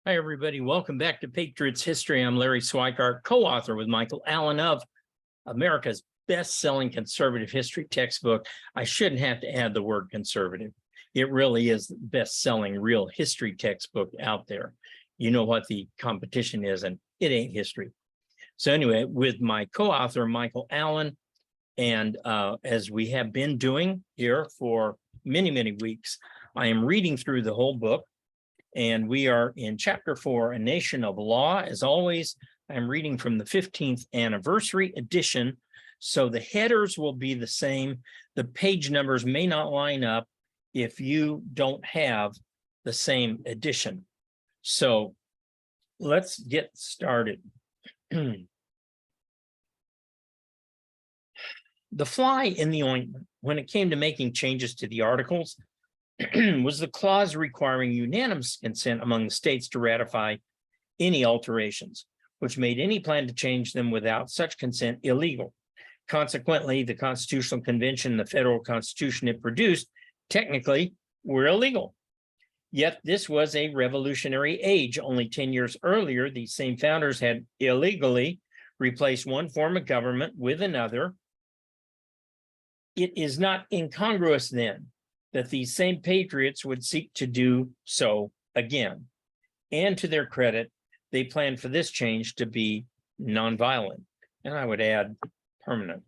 Hi, everybody. Welcome back to Patriot's History. I'm Larry Schweikart, co-author with Michael Allen of America's best-selling conservative history textbook. I shouldn't have to add the word conservative. It really is the best-selling real history textbook out there. You know what the competition is, and it ain't history. So anyway, with my co-author, Michael Allen, and as we have been doing here for many, many weeks, I am reading through the whole book. And we are in Chapter 4, A Nation of Law. As always, I'm reading from the 15th anniversary edition, so the headers will be the same. The page numbers may not line up if you don't have the same edition. So let's get started. The fly in the ointment, when it came to making changes to the Articles, was the clause requiring unanimous consent among the states to ratify any alterations, which made any plan to change them without such consent illegal. Consequently, the Constitutional Convention and the federal constitution it produced technically were illegal. Yet this was a revolutionary age. Only 10 years earlier, these same founders had illegally replaced one form of government with another. It is not incongruous then that these same patriots would seek to do so again. And to their credit, they planned for this change to be nonviolent, and I would add permanent.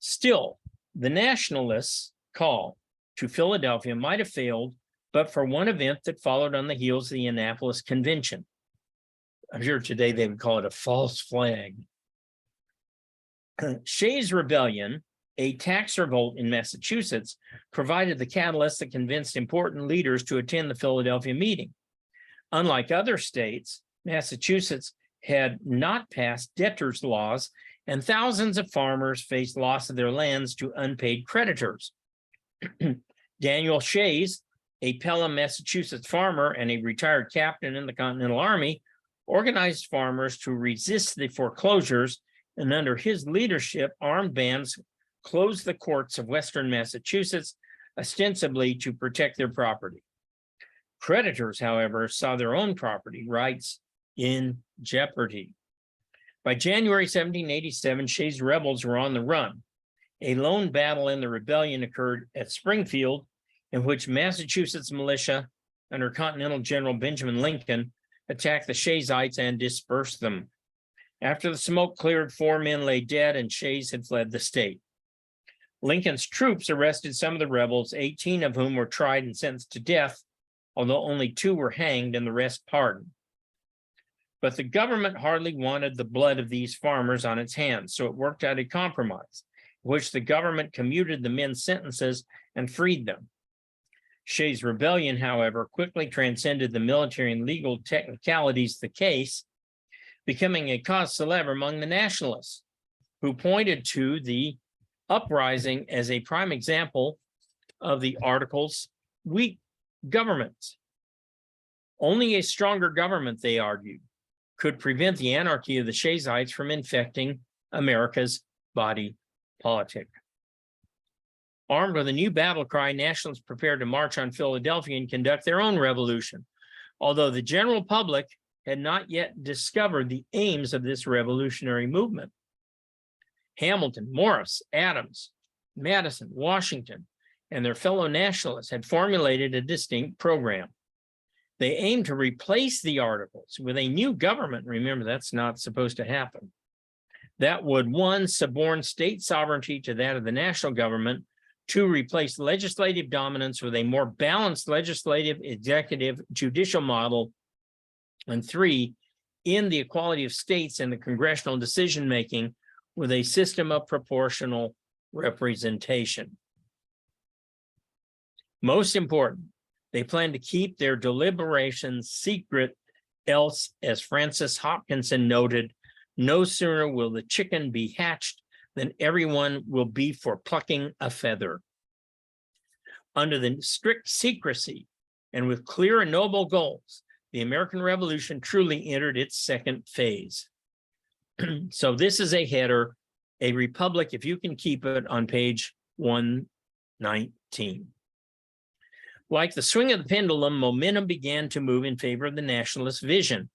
Still, the nationalists' call to Philadelphia might have failed, but for one event that followed on the heels of the Annapolis Convention. I'm sure today they would call it a false flag. Shays' Rebellion, a tax revolt in Massachusetts, provided the catalyst that convinced important leaders to attend the Philadelphia meeting. Unlike other states, Massachusetts had not passed debtors' laws, and thousands of farmers faced loss of their lands to unpaid creditors. Daniel Shays, a Pelham, Massachusetts farmer and a retired captain in the Continental Army, organized farmers to resist the foreclosures, and under his leadership, armed bands closed the courts of Western Massachusetts, ostensibly to protect their property. Creditors, however, saw their own property rights in jeopardy. By January 1787, Shays' rebels were on the run. A lone battle in the rebellion occurred at Springfield, in which Massachusetts militia under Continental General Benjamin Lincoln attacked the Shayites and dispersed them. After the smoke cleared, 4 men lay dead, and Shays had fled the state. Lincoln's troops arrested some of the rebels, 18 of whom were tried and sentenced to death, although only 2 were hanged and the rest pardoned. But the government hardly wanted the blood of these farmers on its hands, so it worked out a compromise, in which the government commuted the men's sentences and freed them. Shays' Rebellion, however, quickly transcended the military and legal technicalities of the case, becoming a cause célèbre among the nationalists, who pointed to the uprising as a prime example of the Articles' weak governments. Only a stronger government, they argued, could prevent the anarchy of the Shayites from infecting America's body politic. Armed with a new battle cry, nationalists prepared to march on Philadelphia and conduct their own revolution, although the general public had not yet discovered the aims of this revolutionary movement. Hamilton, Morris, Adams, Madison, Washington, and their fellow nationalists had formulated a distinct program. They aimed to replace the Articles with a new government. Remember, that's not supposed to happen. That would, 1, suborn state sovereignty to that of the national government, 2, replace legislative dominance with a more balanced legislative, executive, judicial model, and 3, end the equality of states in the congressional decision-making with a system of proportional representation. Most important, they plan to keep their deliberations secret, else, as Francis Hopkinson noted, no sooner will the chicken be hatched than everyone will be for plucking a feather. Under the strict secrecy and with clear and noble goals, the American Revolution truly entered its second phase. So this is a header, a republic, if you can keep it, on page 119. Like the swing of the pendulum, momentum began to move in favor of the nationalist vision.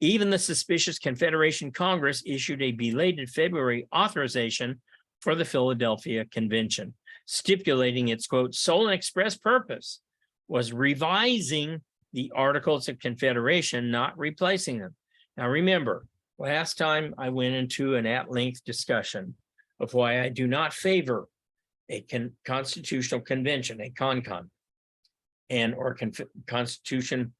Even the suspicious Confederation Congress issued a belated February authorization for the Philadelphia Convention, stipulating its, quote, sole and express purpose was revising the Articles of Confederation, not replacing them. Now, remember, last time I went into an at-length discussion of why I do not favor a constitutional convention, a CONCON, and or Constitution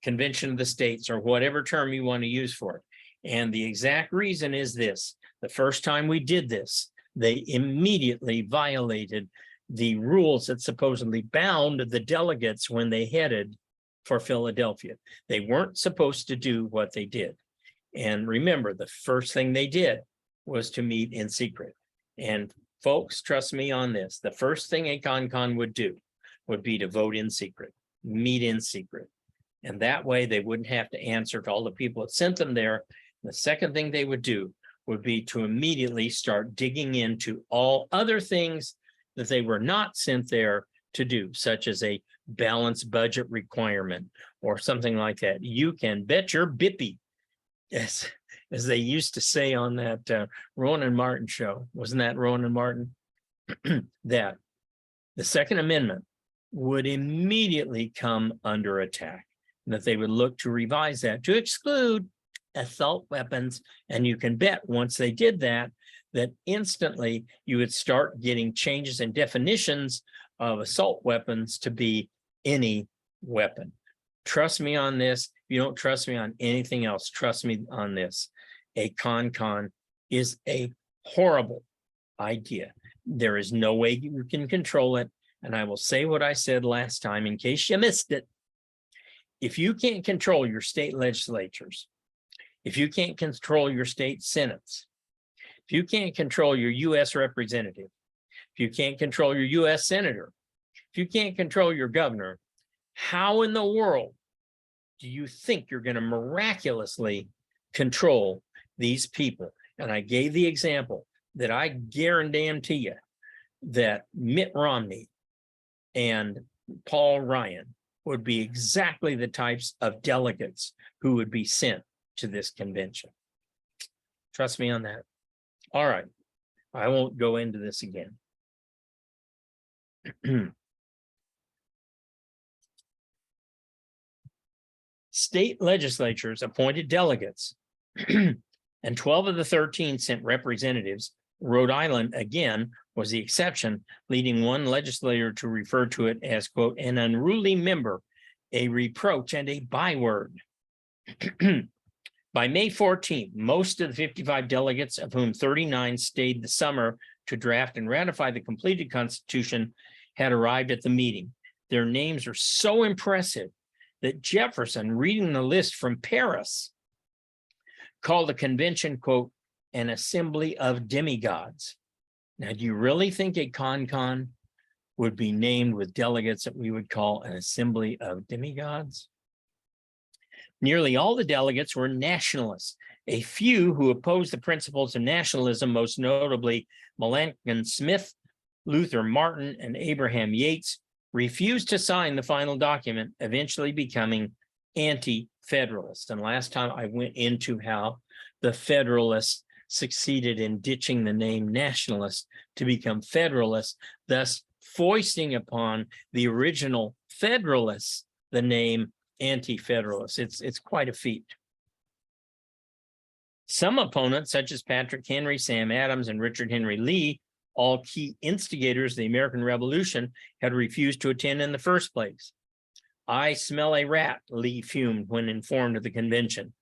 Convention of the States, or whatever term you want to use for it. And the exact reason is this: the first time we did this, they immediately violated the rules that supposedly bound the delegates when they headed for Philadelphia. They weren't supposed to do what they did. And remember, the first thing they did was to meet in secret. And folks, trust me on this, the first thing a CONCON would do would be to vote in secret, meet in secret. And that way they wouldn't have to answer to all the people that sent them there. The second thing they would do would be to immediately start digging into all other things that they were not sent there to do, such as a balanced budget requirement or something like that. You can bet your bippy, as they used to say on that Rowan Martin show. Wasn't that Rowan Martin? That the Second Amendment would immediately come under attack, and that they would look to revise that to exclude assault weapons. And you can bet once they did that, that instantly you would start getting changes in definitions of assault weapons to be any weapon. Trust me on this. If you don't trust me on anything else, trust me on this. A CONCON is a horrible idea. There is no way you can control it. And I will say what I said last time in case you missed it. If you can't control your state legislatures, if you can't control your state senates, if you can't control your U.S. representative, if you can't control your U.S. senator, if you can't control your governor, how in the world do you think you're going to miraculously control these people? And I gave the example that I guarantee you that Mitt Romney and Paul Ryan would be exactly the types of delegates who would be sent to this convention. Trust me on that. All right, I won't go into this again. State legislatures appointed delegates, and 12 of the 13 sent representatives. Rhode Island, again, was the exception, leading one legislator to refer to it as, quote, an unruly member, a reproach, and a byword. By May 14th, most of the 55 delegates, of whom 39 stayed the summer to draft and ratify the completed Constitution, had arrived at the meeting. Their names are so impressive that Jefferson, reading the list from Paris, called the convention, quote, an assembly of demigods. Now, do you really think a CONCON would be named with delegates that we would call an assembly of demigods? Nearly all the delegates were nationalists. A few who opposed the principles of nationalism, most notably Melancthon Smith, Luther Martin, and Abraham Yates, refused to sign the final document, eventually becoming anti-federalists. And last time I went into how the Federalists succeeded in ditching the name nationalist to become federalists, thus foisting upon the original Federalists the name anti-federalists. It's quite a feat. Some opponents, such as Patrick Henry, Sam Adams, and Richard Henry Lee, all key instigators of the American Revolution, had refused to attend in the first place. I smell a rat, Lee fumed when informed of the convention.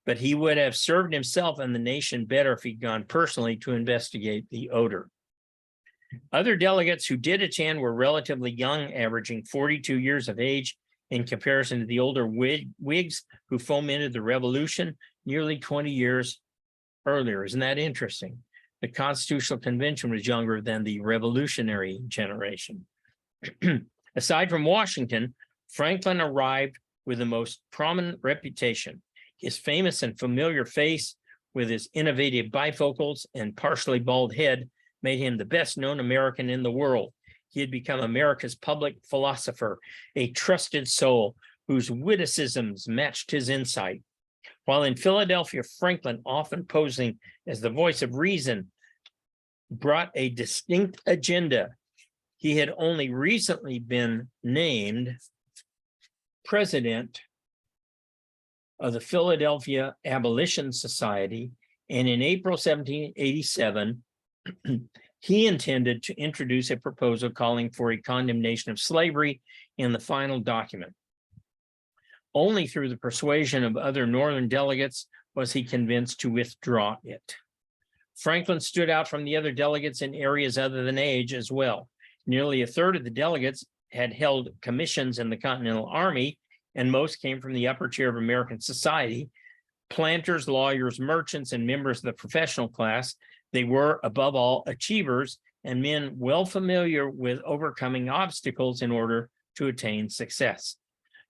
But he would have served himself and the nation better if he'd gone personally to investigate the odor. Other delegates who did attend were relatively young, averaging 42 years of age, in comparison to the older Whigs who fomented the revolution nearly 20 years earlier. Isn't that interesting? The Constitutional Convention was younger than the revolutionary generation. Aside from Washington, Franklin arrived with the most prominent reputation. His famous and familiar face, with his innovative bifocals and partially bald head, made him the best known American in the world. He had become America's public philosopher, a trusted soul whose witticisms matched his insight. While in Philadelphia, Franklin, often posing as the voice of reason, brought a distinct agenda. He had only recently been named president of the Philadelphia Abolition Society, and in April 1787, he intended to introduce a proposal calling for a condemnation of slavery in the final document. Only through the persuasion of other Northern delegates was he convinced to withdraw it. Franklin stood out from the other delegates in areas other than age as well. Nearly a third of the delegates had held commissions in the Continental Army, and most came from the upper tier of American society. Planters, lawyers, merchants, and members of the professional class, they were, above all, achievers and men well familiar with overcoming obstacles in order to attain success.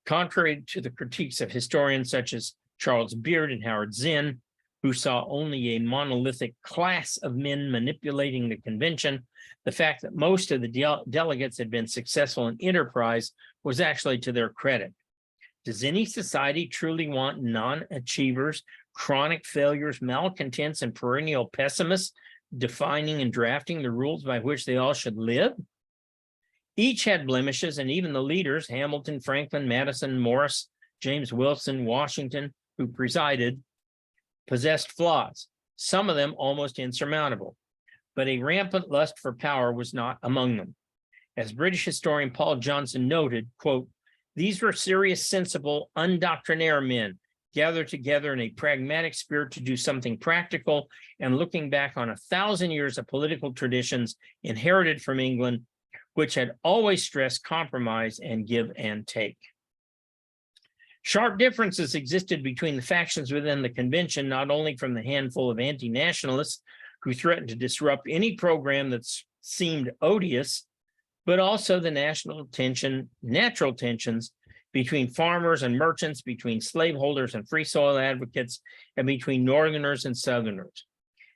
Contrary to the critiques of historians such as Charles Beard and Howard Zinn, who saw only a monolithic class of men manipulating the convention, the fact that most of the delegates had been successful in enterprise was actually to their credit. Does any society truly want non-achievers, chronic failures, malcontents, and perennial pessimists defining and drafting the rules by which they all should live? Each had blemishes, and even the leaders, Hamilton, Franklin, Madison, Morris, James Wilson, Washington, who presided, possessed flaws, some of them almost insurmountable. But a rampant lust for power was not among them. As British historian Paul Johnson noted, quote, "These were serious, sensible, undoctrinaire men, gathered together in a pragmatic spirit to do something practical, and looking back on 1,000 years of political traditions inherited from England, which had always stressed compromise and give and take." Sharp differences existed between the factions within the convention, not only from the handful of anti-nationalists who threatened to disrupt any program that seemed odious, but also the natural tensions between farmers and merchants, between slaveholders and free soil advocates, and between Northerners and Southerners.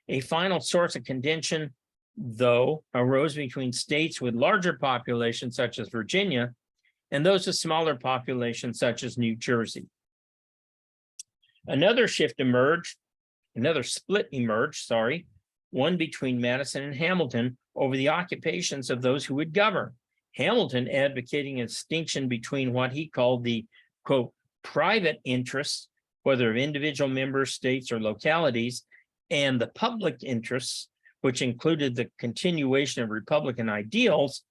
A final source of contention, though, arose between states with larger populations, such as Virginia, and those with smaller populations, such as New Jersey. Another split emerged, one between Madison and Hamilton over the occupations of those who would govern. Hamilton advocating a distinction between what he called the, quote, private interests, whether of individual members, states, or localities, and the public interests, which included the continuation of Republican ideals.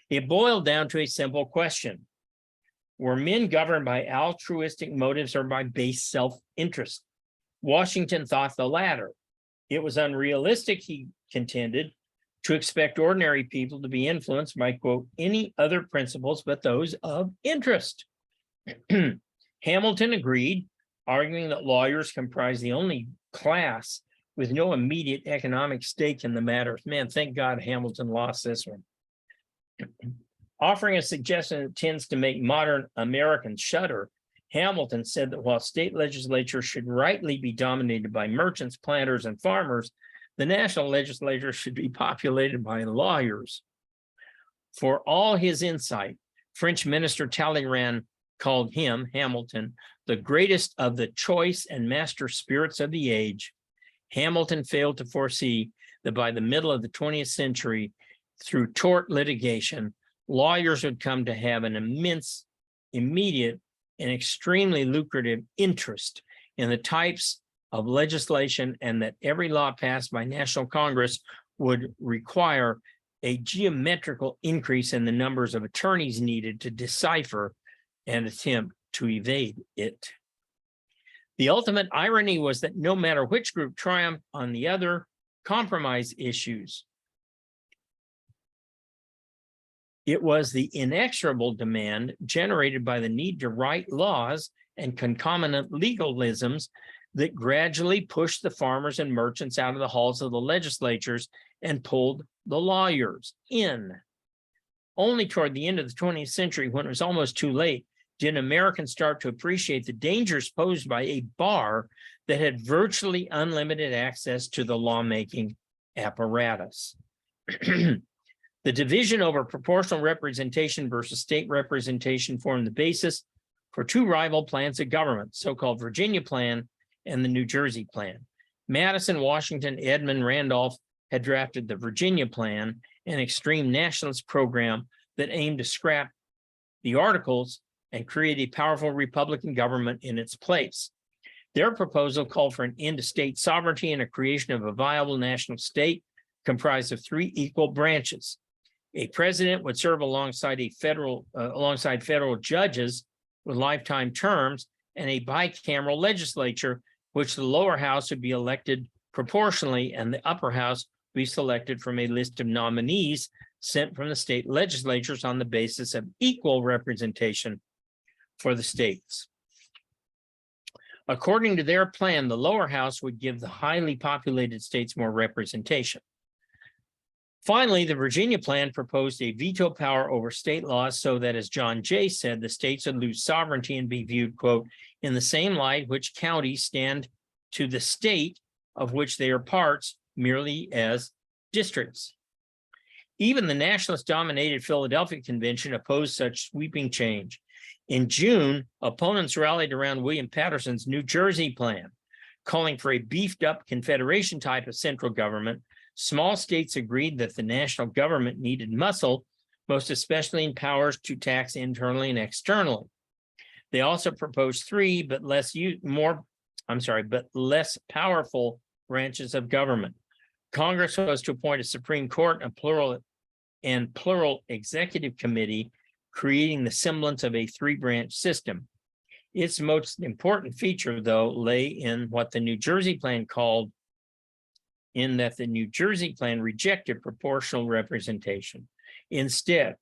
It boiled down to a simple question: were men governed by altruistic motives or by base self-interest? Washington thought the latter. It was unrealistic, he contended, to expect ordinary people to be influenced by, quote, any other principles but those of interest. Hamilton agreed, arguing that lawyers comprise the only class with no immediate economic stake in the matter. Man, thank God Hamilton lost this one. Offering a suggestion that tends to make modern Americans shudder, Hamilton said that while state legislatures should rightly be dominated by merchants, planters, and farmers, the national legislature should be populated by lawyers. For all his insight, French minister Talleyrand called him, Hamilton, the greatest of the choice and master spirits of the age. Hamilton failed to foresee that by the middle of the 20th century, through tort litigation, lawyers would come to have an immense, immediate, and extremely lucrative interest in the types of legislation, and that every law passed by National Congress would require a geometrical increase in the numbers of attorneys needed to decipher and attempt to evade it. The ultimate irony was that no matter which group triumphed on the other compromise issues, it was the inexorable demand generated by the need to write laws and concomitant legalisms that gradually pushed the farmers and merchants out of the halls of the legislatures and pulled the lawyers in. Only toward the end of the 20th century, when it was almost too late, did Americans start to appreciate the dangers posed by a bar that had virtually unlimited access to the lawmaking apparatus. The division over proportional representation versus state representation formed the basis for two rival plans of government, so-called Virginia Plan and the New Jersey Plan. Madison, Washington, Edmund, Randolph had drafted the Virginia Plan, an extreme nationalist program that aimed to scrap the Articles and create a powerful Republican government in its place. Their proposal called for an end to state sovereignty and a creation of a viable national state comprised of three equal branches. A president would serve alongside federal judges with lifetime terms, and a bicameral legislature, which the lower house would be elected proportionally and the upper house would be selected from a list of nominees sent from the state legislatures on the basis of equal representation for the states. According to their plan, the lower house would give the highly populated states more representation. Finally, the Virginia Plan proposed a veto power over state laws so that, as John Jay said, the states would lose sovereignty and be viewed, quote, in the same light which counties stand to the state of which they are parts, merely as districts. Even the nationalist-dominated Philadelphia Convention opposed such sweeping change. In June, opponents rallied around William Patterson's New Jersey Plan, calling for a beefed-up Confederation type of central government. Small states agreed that the national government needed muscle, most especially in powers to tax internally and externally. They also proposed three, but less powerful branches of government. Congress was to appoint a Supreme Court and plural executive committee, creating the semblance of a three-branch system. Its most important feature, though, lay in what the New Jersey Plan called, in that the New Jersey Plan rejected proportional representation. Instead,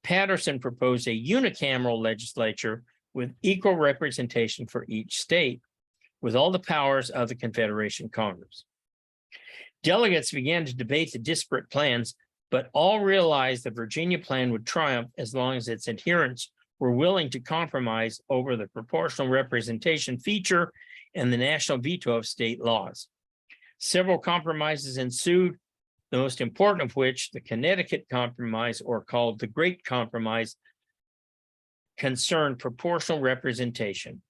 Patterson proposed a unicameral legislature with equal representation for each state, with all the powers of the Confederation Congress. Delegates began to debate the disparate plans, but all realized the Virginia Plan would triumph as long as its adherents were willing to compromise over the proportional representation feature and the national veto of state laws. Several compromises ensued, the most important of which, the Connecticut Compromise, or called the Great Compromise, concerned proportional representation.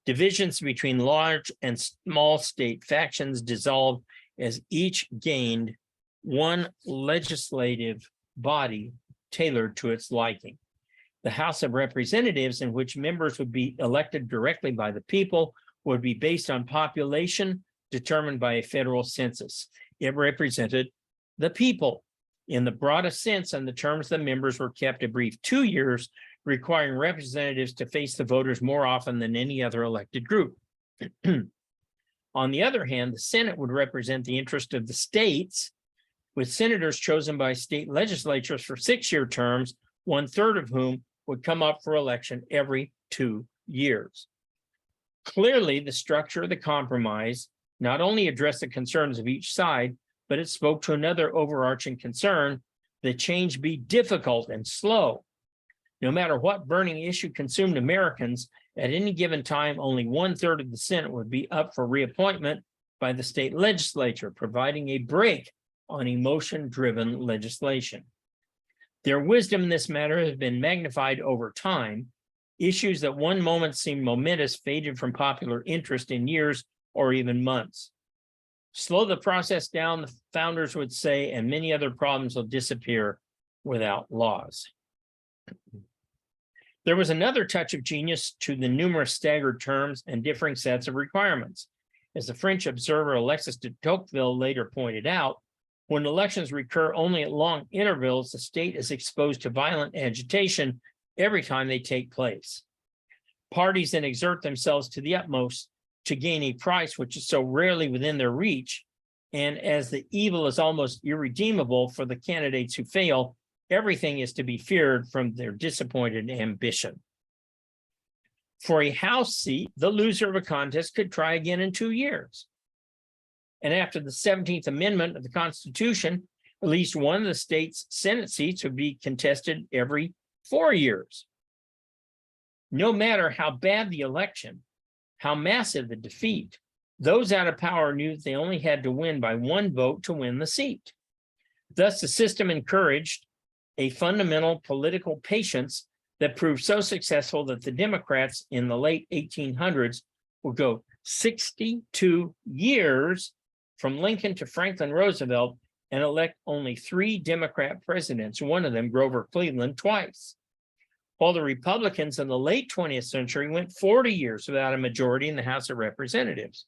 Divisions between large and small state factions dissolved as each gained one legislative body tailored to its liking. The House of Representatives, in which members would be elected directly by the people, would be based on population determined by a federal census. It represented the people in the broadest sense, and the terms of the members were kept a brief 2 years, requiring representatives to face the voters more often than any other elected group. On the other hand, the Senate would represent the interest of the states, with senators chosen by state legislatures for 6-year terms, 1/3 of whom would come up for election every 2 years. Clearly, the structure of the compromise not only addressed the concerns of each side, but it spoke to another overarching concern: that change be difficult and slow. No matter what burning issue consumed Americans, at any given time, only 1/3 of the Senate would be up for reappointment by the state legislature, providing a break on emotion-driven legislation. Their wisdom in this matter has been magnified over time. Issues that one moment seemed momentous faded from popular interest in years or even months. Slow the process down, the founders would say, and many other problems will disappear without laws. There was another touch of genius to the numerous staggered terms and differing sets of requirements. As the French observer Alexis de Tocqueville later pointed out, when elections recur only at long intervals, the state is exposed to violent agitation every time they take place. Parties then exert themselves to the utmost to gain a prize which is so rarely within their reach, and as the evil is almost irredeemable for the candidates who fail, everything is to be feared from their disappointed ambition. For a House seat, the loser of a contest could try again in 2 years. And after the 17th Amendment of the Constitution, at least one of the state's Senate seats would be contested every 4 years. No matter how bad the election, how massive the defeat, those out of power knew that they only had to win by 1 vote to win the seat. Thus, the system encouraged a fundamental political patience that proved so successful that the Democrats in the late 1800s would go 62 years from Lincoln to Franklin Roosevelt and elect only 3 Democrat presidents, one of them Grover Cleveland, twice. While the Republicans in the late 20th century went 40 years without a majority in the House of Representatives.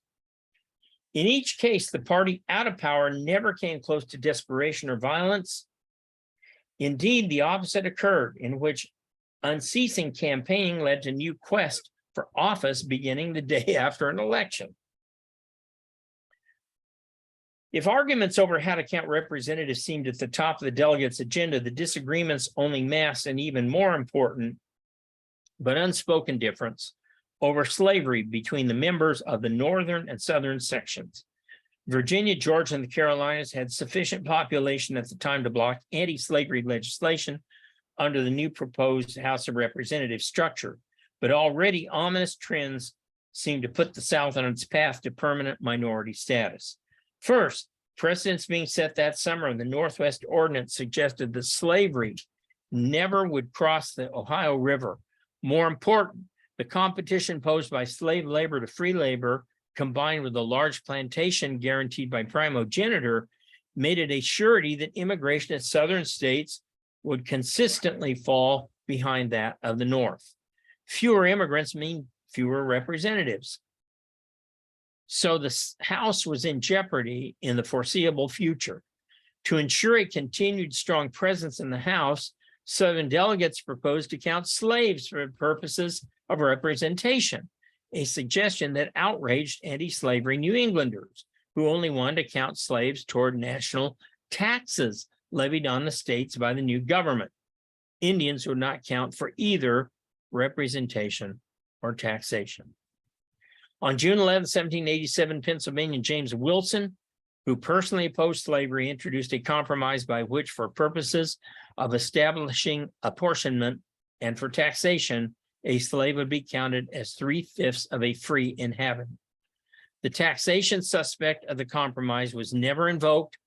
In each case, the party out of power never came close to desperation or violence. Indeed, the opposite occurred, in which unceasing campaigning led to new quest for office beginning the day after an election. If arguments over how to count representatives seemed at the top of the delegates' agenda, the disagreements only masked an even more important but unspoken difference over slavery between the members of the northern and southern sections. Virginia, Georgia, and the Carolinas had sufficient population at the time to block anti-slavery legislation under the new proposed House of Representatives structure, but already ominous trends seemed to put the South on its path to permanent minority status. First, precedents being set that summer in the Northwest Ordinance suggested that slavery never would cross the Ohio River. More important, the competition posed by slave labor to free labor, combined with a large plantation guaranteed by primogeniture, made it a surety that immigration in southern states would consistently fall behind that of the North. Fewer immigrants mean fewer representatives. So the House was in jeopardy in the foreseeable future. To ensure a continued strong presence in the House, Southern delegates proposed to count slaves for purposes of representation, a suggestion that outraged anti-slavery New Englanders, who only wanted to count slaves toward national taxes levied on the states by the new government. Indians would not count for either representation or taxation. On June 11, 1787, Pennsylvanian James Wilson, who personally opposed slavery, introduced a compromise by which, for purposes of establishing apportionment and for taxation, a slave would be counted as 3/5 of a free inhabitant. The taxation suspect of the compromise was never invoked.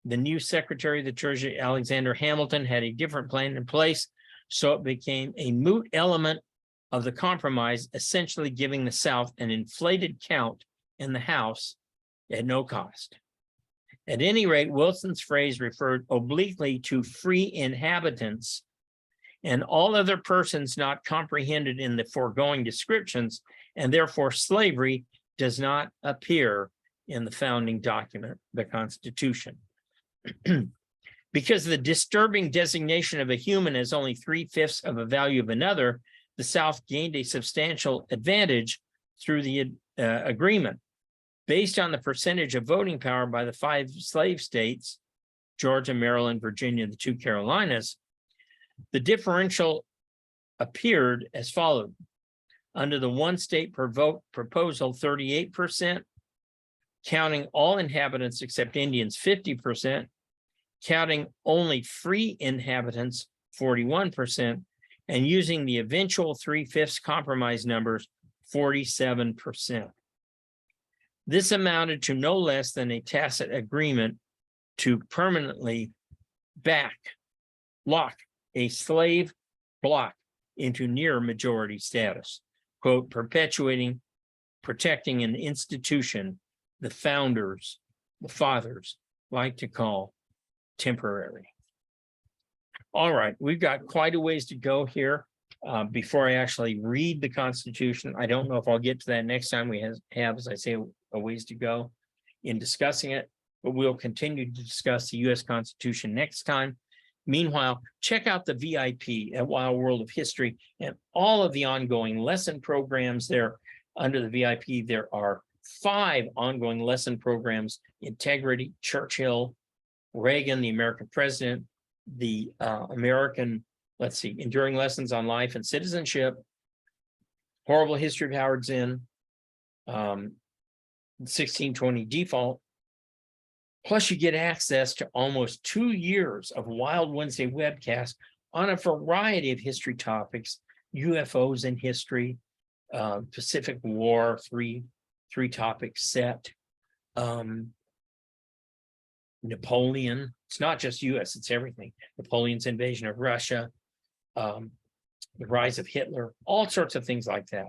The new Secretary of the Treasury, Alexander Hamilton, had a different plan in place, so it became a moot element of the compromise, essentially giving the South an inflated count in the House at no cost. At any rate, Wilson's phrase referred obliquely to free inhabitants and all other persons not comprehended in the foregoing descriptions, and therefore slavery does not appear in the founding document, the Constitution. Because the disturbing designation of a human as only 3/5 of the value of another, the South gained a substantial advantage through the agreement. Based on the percentage of voting power by the 5 slave states, Georgia, Maryland, Virginia, and the 2 Carolinas, the differential appeared as followed. Under the 1 state per vote proposal, 38%, counting all inhabitants except Indians, 50%, counting only free inhabitants, 41%, and using the eventual 3/5 compromise numbers, 47%. This amounted to no less than a tacit agreement to permanently lock a slave bloc into near majority status, quote, perpetuating, protecting an institution the founders, the fathers, like to call temporary. All right, we've got quite a ways to go here before I actually read the Constitution. I don't know if I'll get to that next time. We have, as I say, a ways to go in discussing it, but we'll continue to discuss the U.S. Constitution next time. Meanwhile, check out the VIP at Wild World of History and all of the ongoing lesson programs there. Under the VIP, there are 5 ongoing lesson programs: Integrity, Churchill, Reagan, the American president, the Enduring Lessons on Life and Citizenship, Horrible History of Howard Zinn, 1620 Default. Plus, you get access to almost 2 years of Wild Wednesday webcasts on a variety of history topics: UFOs in history, Pacific War, three topic set, Napoleon. It's not just US, it's everything. Napoleon's invasion of Russia, the rise of Hitler, all sorts of things like that.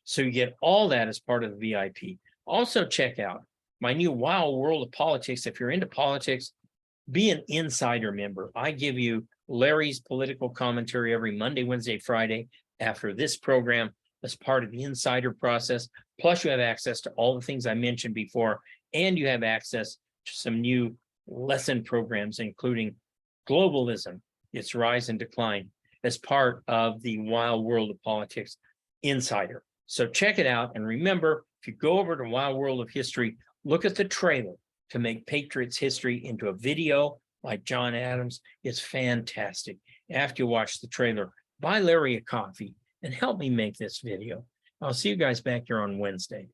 So you get all that as part of the VIP. Also check out my new Wild World of Politics. If you're into politics, be an insider member. I give you Larry's political commentary every Monday, Wednesday, Friday after this program as part of the insider process. Plus you have access to all the things I mentioned before, and you have access to some new lesson programs, including globalism, its rise and decline, as part of the Wild World of Politics Insider. So check it out. And remember, if you go over to Wild World of History, look at the trailer to make Patriot's history into a video like John Adams. It's fantastic. After you watch the trailer, buy Larry a coffee and help me make this video. I'll see you guys back here on Wednesday.